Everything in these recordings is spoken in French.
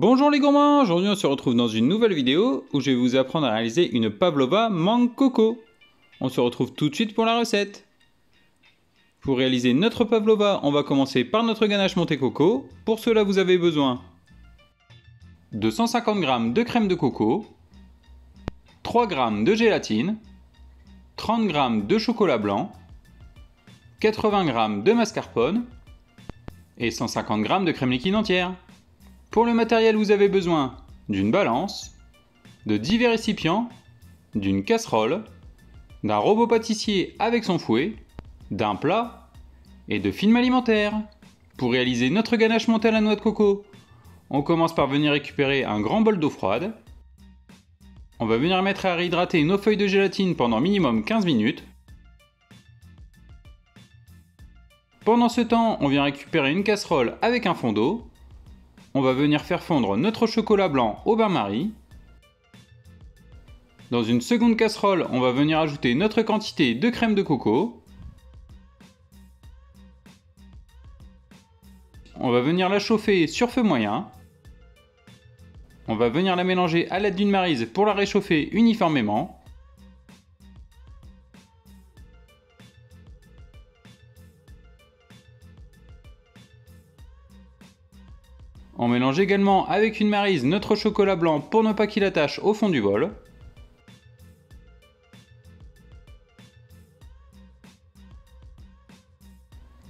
Bonjour les gourmands, aujourd'hui on se retrouve dans une nouvelle vidéo où je vais vous apprendre à réaliser une pavlova mangue coco. On se retrouve tout de suite pour la recette. Pour réaliser notre pavlova, on va commencer par notre ganache montée coco. Pour cela vous avez besoin de 150 g de crème de coco, 3 g de gélatine, 30 g de chocolat blanc, 80 g de mascarpone et 150 g de crème liquide entière. Pour le matériel, vous avez besoin d'une balance, de divers récipients, d'une casserole, d'un robot pâtissier avec son fouet, d'un plat et de film alimentaire. Pour réaliser notre ganache montée à la noix de coco, on commence par venir récupérer un grand bol d'eau froide. On va venir mettre à réhydrater nos feuilles de gélatine pendant minimum 15 minutes. Pendant ce temps, on vient récupérer une casserole avec un fond d'eau. On va venir faire fondre notre chocolat blanc au bain-marie. Dans une seconde casserole, on va venir ajouter notre quantité de crème de coco. On va venir la chauffer sur feu moyen. On va venir la mélanger à l'aide d'une maryse pour la réchauffer uniformément. On mélange également avec une maryse notre chocolat blanc pour ne pas qu'il attache au fond du bol.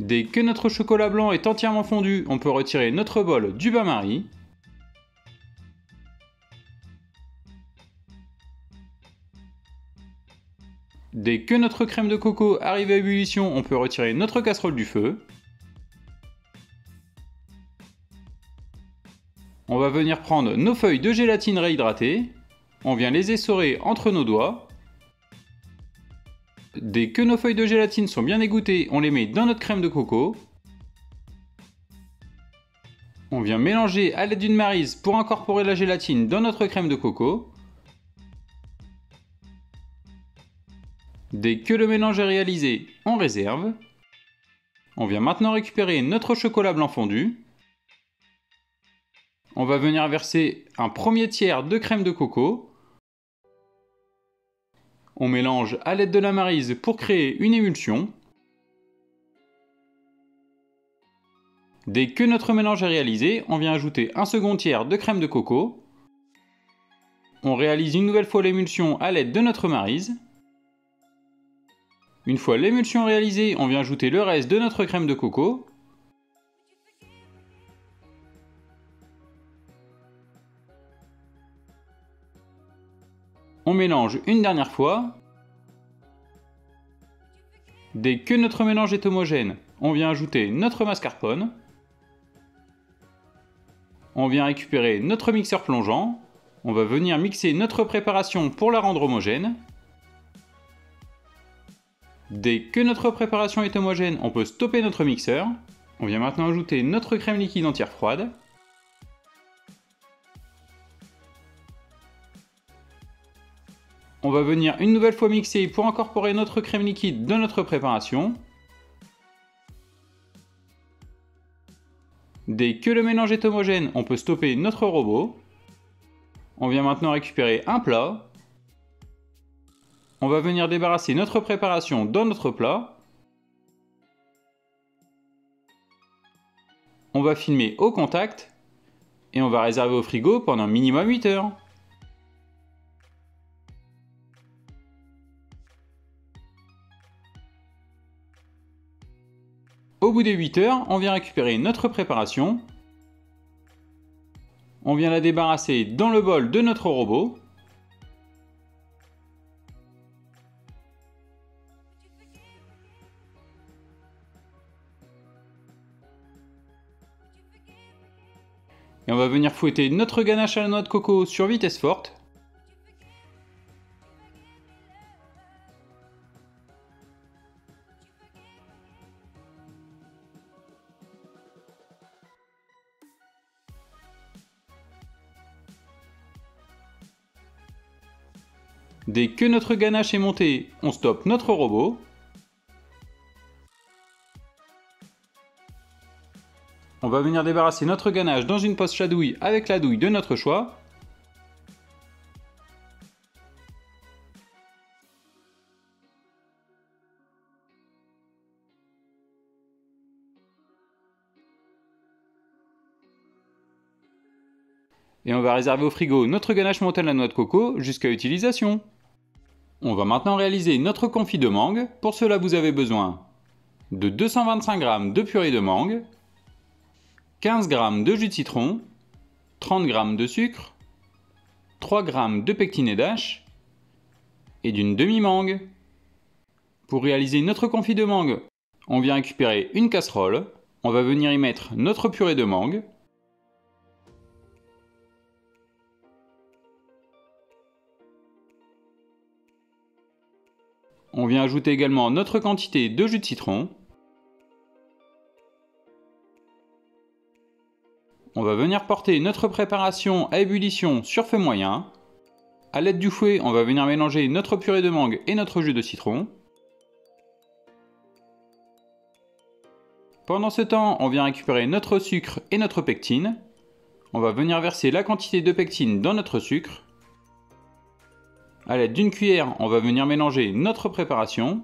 Dès que notre chocolat blanc est entièrement fondu, on peut retirer notre bol du bain-marie. Dès que notre crème de coco arrive à ébullition, on peut retirer notre casserole du feu. On va venir prendre nos feuilles de gélatine réhydratées, on vient les essorer entre nos doigts. Dès que nos feuilles de gélatine sont bien égouttées, on les met dans notre crème de coco. On vient mélanger à l'aide d'une maryse pour incorporer la gélatine dans notre crème de coco. Dès que le mélange est réalisé, on réserve. On vient maintenant récupérer notre chocolat blanc fondu. On va venir verser un premier tiers de crème de coco. On mélange à l'aide de la maryse pour créer une émulsion. Dès que notre mélange est réalisé, on vient ajouter un second tiers de crème de coco. On réalise une nouvelle fois l'émulsion à l'aide de notre maryse. Une fois l'émulsion réalisée, on vient ajouter le reste de notre crème de coco. On mélange une dernière fois. Dès que notre mélange est homogène, on vient ajouter notre mascarpone. On vient récupérer notre mixeur plongeant. On va venir mixer notre préparation pour la rendre homogène. Dès que notre préparation est homogène, on peut stopper notre mixeur. On vient maintenant ajouter notre crème liquide entière froide. On va venir une nouvelle fois mixer pour incorporer notre crème liquide dans notre préparation. Dès que le mélange est homogène, on peut stopper notre robot. On vient maintenant récupérer un plat. On va venir débarrasser notre préparation dans notre plat. On va filmer au contact et on va réserver au frigo pendant minimum 8 heures. Au bout des 8 heures, on vient récupérer notre préparation. On vient la débarrasser dans le bol de notre robot. Et on va venir fouetter notre ganache à la noix de coco sur vitesse forte. Dès que notre ganache est montée, on stoppe notre robot. On va venir débarrasser notre ganache dans une poche à douille avec la douille de notre choix. Et on va réserver au frigo notre ganache montée à la noix de coco jusqu'à utilisation. On va maintenant réaliser notre confit de mangue. Pour cela, vous avez besoin de 225 g de purée de mangue, 15 g de jus de citron, 30 g de sucre, 3 g de pectiné d'ache et d'une demi-mangue. Pour réaliser notre confit de mangue, on vient récupérer une casserole. On va venir y mettre notre purée de mangue. On vient ajouter également notre quantité de jus de citron. On va venir porter notre préparation à ébullition sur feu moyen. A l'aide du fouet, on va venir mélanger notre purée de mangue et notre jus de citron. Pendant ce temps, on vient récupérer notre sucre et notre pectine. On va venir verser la quantité de pectine dans notre sucre. A l'aide d'une cuillère, on va venir mélanger notre préparation.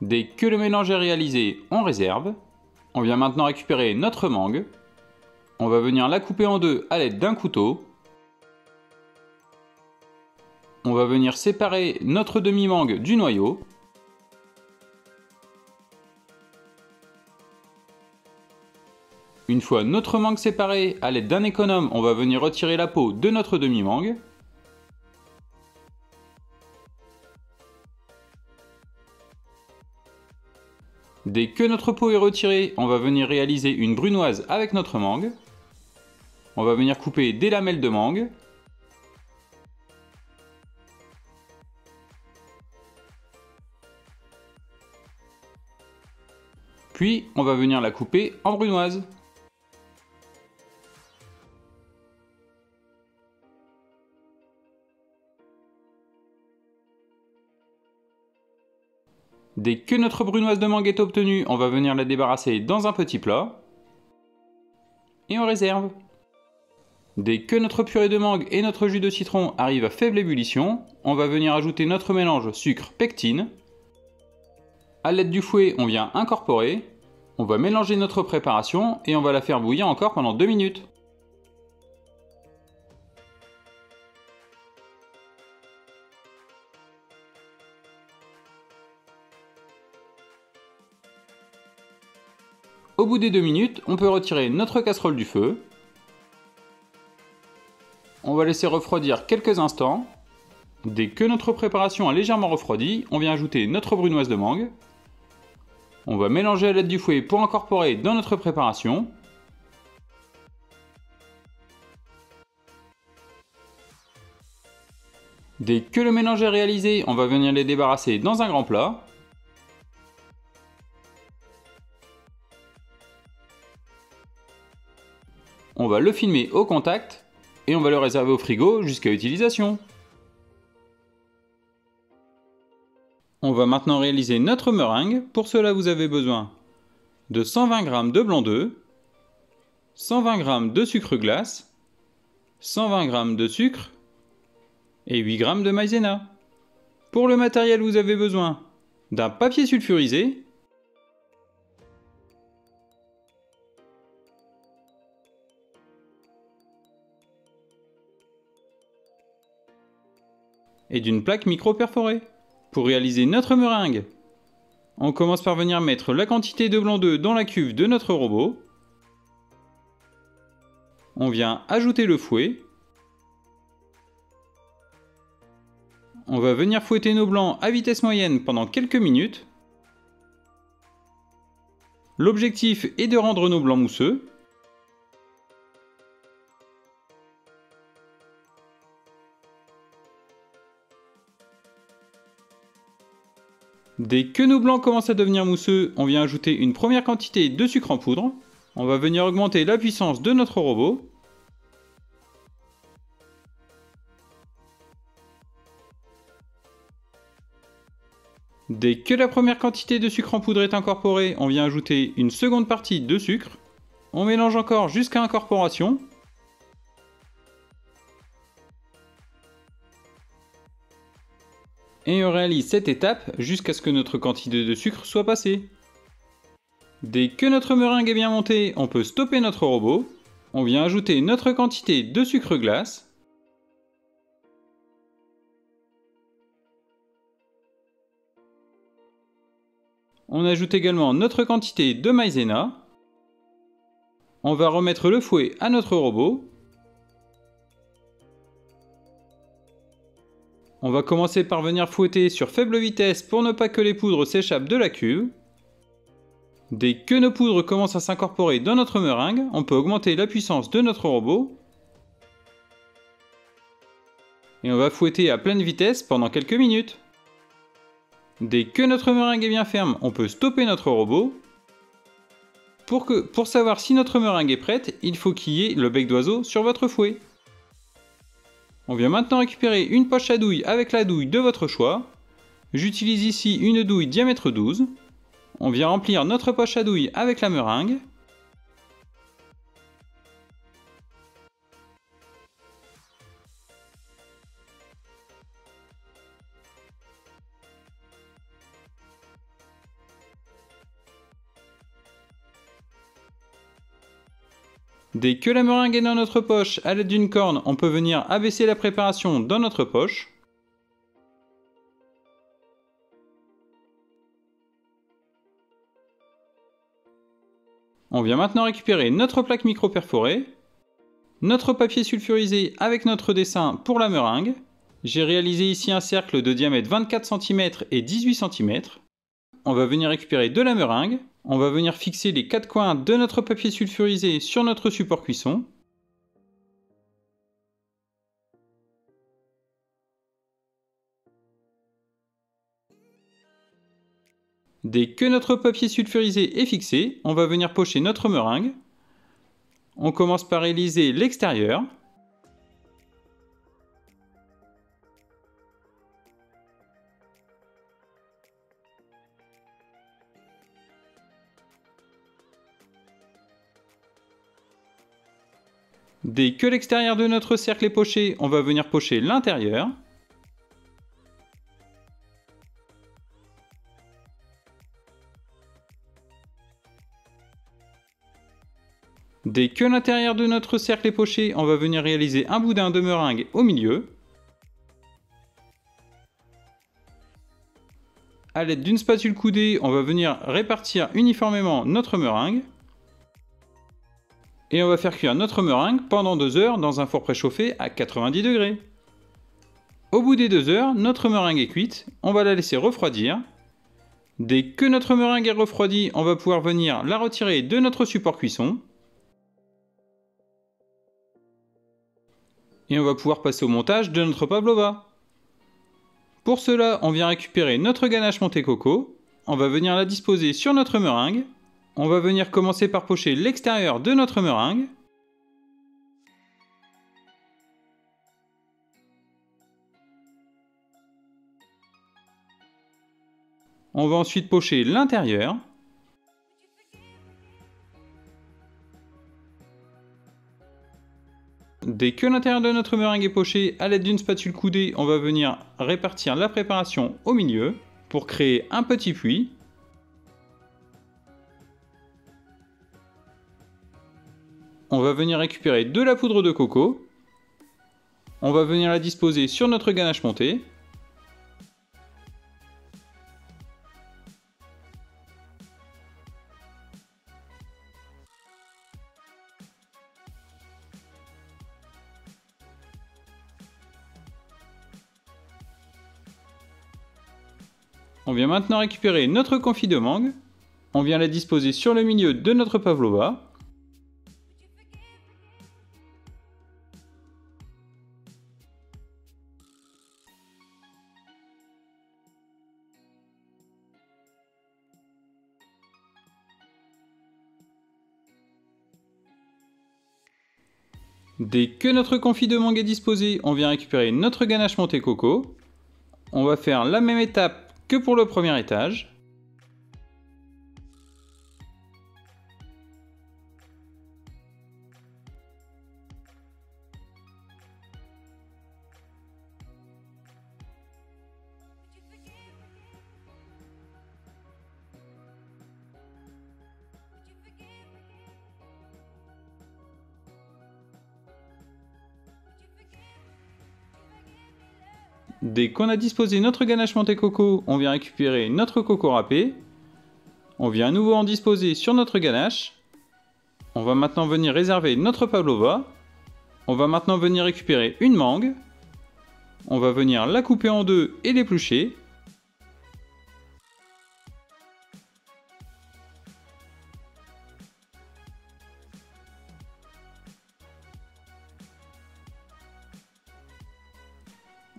Dès que le mélange est réalisé, on réserve. On vient maintenant récupérer notre mangue. On va venir la couper en deux à l'aide d'un couteau. On va venir séparer notre demi-mangue du noyau. Une fois notre mangue séparée, à l'aide d'un économe, on va venir retirer la peau de notre demi-mangue. Dès que notre peau est retirée, on va venir réaliser une brunoise avec notre mangue. On va venir couper des lamelles de mangue. Puis, on va venir la couper en brunoise. Dès que notre brunoise de mangue est obtenue, on va venir la débarrasser dans un petit plat. Et on réserve. Dès que notre purée de mangue et notre jus de citron arrivent à faible ébullition, on va venir ajouter notre mélange sucre-pectine. A l'aide du fouet, on vient incorporer. On va mélanger notre préparation et on va la faire bouillir encore pendant 2 minutes. Au bout des 2 minutes, on peut retirer notre casserole du feu. On va laisser refroidir quelques instants. Dès que notre préparation a légèrement refroidi, on vient ajouter notre brunoise de mangue. On va mélanger à l'aide du fouet pour incorporer dans notre préparation. Dès que le mélange est réalisé, on va venir les débarrasser dans un grand plat. On va le filmer au contact et on va le réserver au frigo jusqu'à utilisation. On va maintenant réaliser notre meringue. Pour cela, vous avez besoin de 120 g de blanc d'œuf, 120 g de sucre glace, 120 g de sucre et 8 g de maïzena. Pour le matériel, vous avez besoin d'un papier sulfurisé, et d'une plaque micro perforée. Pour réaliser notre meringue, on commence par venir mettre la quantité de blanc d'œuf dans la cuve de notre robot. On vient ajouter le fouet. On va venir fouetter nos blancs à vitesse moyenne pendant quelques minutes. L'objectif est de rendre nos blancs mousseux. Dès que nos blancs commencent à devenir mousseux, on vient ajouter une première quantité de sucre en poudre. On va venir augmenter la puissance de notre robot. Dès que la première quantité de sucre en poudre est incorporée, on vient ajouter une seconde partie de sucre. On mélange encore jusqu'à incorporation. Et on réalise cette étape jusqu'à ce que notre quantité de sucre soit passée. Dès que notre meringue est bien montée, on peut stopper notre robot. On vient ajouter notre quantité de sucre glace. On ajoute également notre quantité de maïzena. On va remettre le fouet à notre robot. On va commencer par venir fouetter sur faible vitesse pour ne pas que les poudres s'échappent de la cuve. Dès que nos poudres commencent à s'incorporer dans notre meringue, on peut augmenter la puissance de notre robot. Et on va fouetter à pleine vitesse pendant quelques minutes. Dès que notre meringue est bien ferme, on peut stopper notre robot. Pour savoir si notre meringue est prête, il faut qu'il y ait le bec d'oiseau sur votre fouet. On vient maintenant récupérer une poche à douille avec la douille de votre choix. J'utilise ici une douille diamètre 12. On vient remplir notre poche à douille avec la meringue. Dès que la meringue est dans notre poche, à l'aide d'une corne, on peut venir abaisser la préparation dans notre poche. On vient maintenant récupérer notre plaque micro-perforée, notre papier sulfurisé avec notre dessin pour la meringue. J'ai réalisé ici un cercle de diamètre 24 cm et 18 cm. On va venir récupérer de la meringue. On va venir fixer les 4 coins de notre papier sulfurisé sur notre support cuisson. Dès que notre papier sulfurisé est fixé, on va venir pocher notre meringue. On commence par réaliser l'extérieur. Dès que l'extérieur de notre cercle est poché, on va venir pocher l'intérieur. Dès que l'intérieur de notre cercle est poché, on va venir réaliser un boudin de meringue au milieu. A l'aide d'une spatule coudée, on va venir répartir uniformément notre meringue. Et on va faire cuire notre meringue pendant 2 heures dans un four préchauffé à 90 degrés. Au bout des 2 heures, notre meringue est cuite, on va la laisser refroidir. Dès que notre meringue est refroidie, on va pouvoir venir la retirer de notre support cuisson. Et on va pouvoir passer au montage de notre pavlova. Pour cela, on vient récupérer notre ganache montée coco. On va venir la disposer sur notre meringue. On va venir commencer par pocher l'extérieur de notre meringue. On va ensuite pocher l'intérieur. Dès que l'intérieur de notre meringue est poché, à l'aide d'une spatule coudée, on va venir répartir la préparation au milieu pour créer un petit puits. On va venir récupérer de la poudre de coco. On va venir la disposer sur notre ganache montée. On vient maintenant récupérer notre confit de mangue. On vient la disposer sur le milieu de notre pavlova. Dès que notre confit de mangue est disposé, on vient récupérer notre ganache montée coco. On va faire la même étape que pour le premier étage. Dès qu'on a disposé notre ganache montée coco, on vient récupérer notre coco râpé. On vient à nouveau en disposer sur notre ganache. On va maintenant venir réserver notre pavlova. On va maintenant venir récupérer une mangue. On va venir la couper en deux et l'éplucher.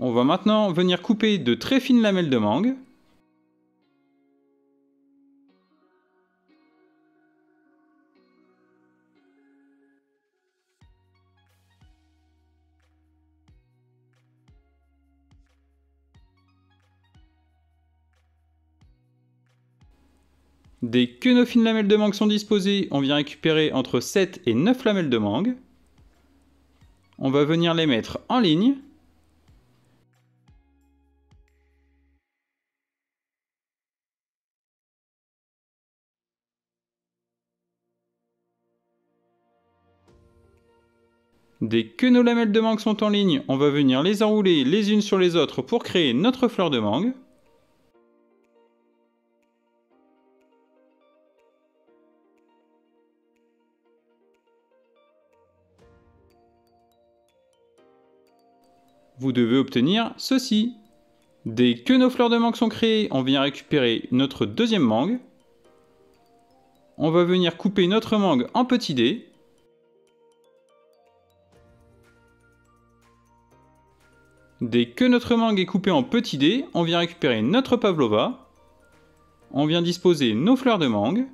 On va maintenant venir couper de très fines lamelles de mangue. Dès que nos fines lamelles de mangue sont disposées, on vient récupérer entre 7 et 9 lamelles de mangue. On va venir les mettre en ligne. Dès que nos lamelles de mangue sont en ligne, on va venir les enrouler les unes sur les autres pour créer notre fleur de mangue. Vous devez obtenir ceci. Dès que nos fleurs de mangue sont créées, on vient récupérer notre deuxième mangue. On va venir couper notre mangue en petits dés. Dès que notre mangue est coupée en petits dés, on vient récupérer notre pavlova. On vient disposer nos fleurs de mangue.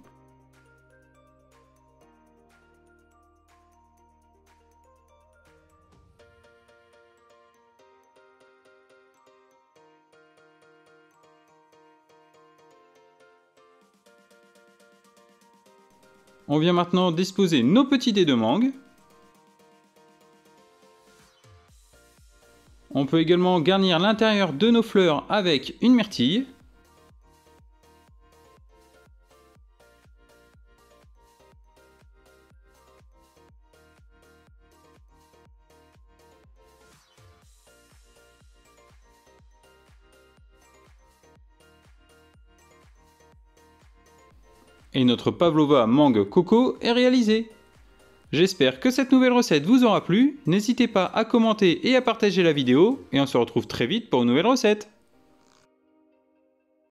On vient maintenant disposer nos petits dés de mangue. On peut également garnir l'intérieur de nos fleurs avec une myrtille. Et notre pavlova mangue coco est réalisée. J'espère que cette nouvelle recette vous aura plu. N'hésitez pas à commenter et à partager la vidéo. Et on se retrouve très vite pour une nouvelle recette.